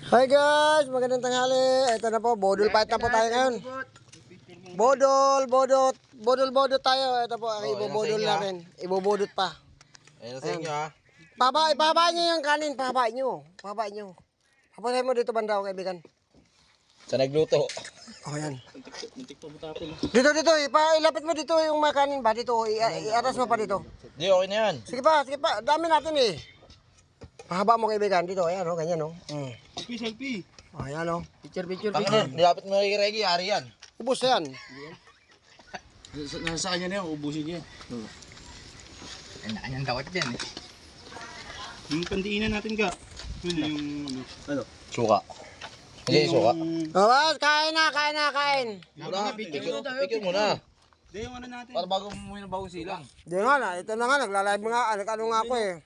Hi guys, magandang tanghali. Ito na po, bodol fight na po tayo ngayon. Bodol tayo. Ito po, ibobodol natin. Ibobodot pa. Ayun sa inyo ha. Pababa nyo yung kanin, pababa nyo. Papasay mo dito banda, kaibigan. Sa nagluto. Oh, yan. Dito, ilapit mo dito yung mga kanin ba? Dito, iatas mo pa dito. Di, okay na yan. Sige pa. Dami natin eh. Pahaba mo kaibigan dito, ayan o, ganyan o. Selfie. Oh, ayan o. Picture. Tangin, nilapit mo kay Reggie, ari yan. Ubus na yan. Nasa kanya na yan, ubusin niya. Kanya-kanyang dawat yan eh. Yung pandiinan natin ka. Yun yung ano. Suka. Hindi, suka. Oh, kain na. Muna, picture muna. Hindi yung ano natin. Para bago mo yung bagong silang. Di nga na, ito na nga, nagla-live nga, ano nga ako eh.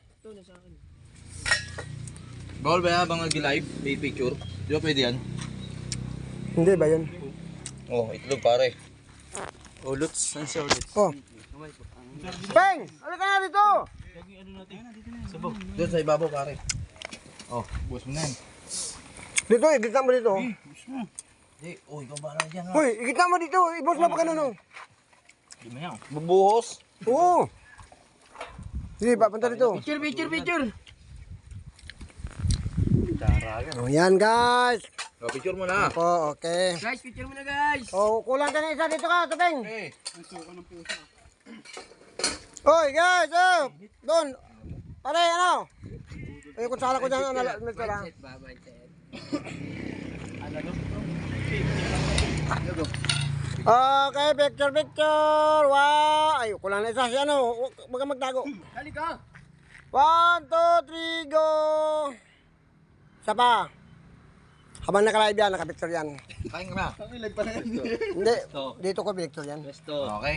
Bawal ba yan habang nag-live, may picture? Di ba pwede yan? Hindi ba yun? Oh, itlog pare. Uluts. Saan siya ulit? Oh. Peng! Halika na dito! Sabaw. Doon sa ibabaw pare. Oh, buwas mo na yan. Dito, igitna mo dito. Di, oh, ikaw bahala dyan ha. Hoy, igitna mo dito, ibos mo pa ganun. Di mo yan. Bubuhos. Oo. Sige, papunta dito. Picture. Oh, yan guys. Oh, picture mo na. Oh, okay. Guys, picture muna guys. Oh, kulang ka na isa dito ka, Tupeng. Okay. Hoy, guys, oh. Doon. Pare, ano? Eh, kung saan ako dyan, ano, ito lang. Okay, picture. Wow. Ay, kulang na isa. Si ano, huwag kang magtago. Halika. 1, 2, 3, go! Isa pa. Habang naka-live yan, naka-picture yan. Kain ka na. Hindi, dito ko picture yan. Okay.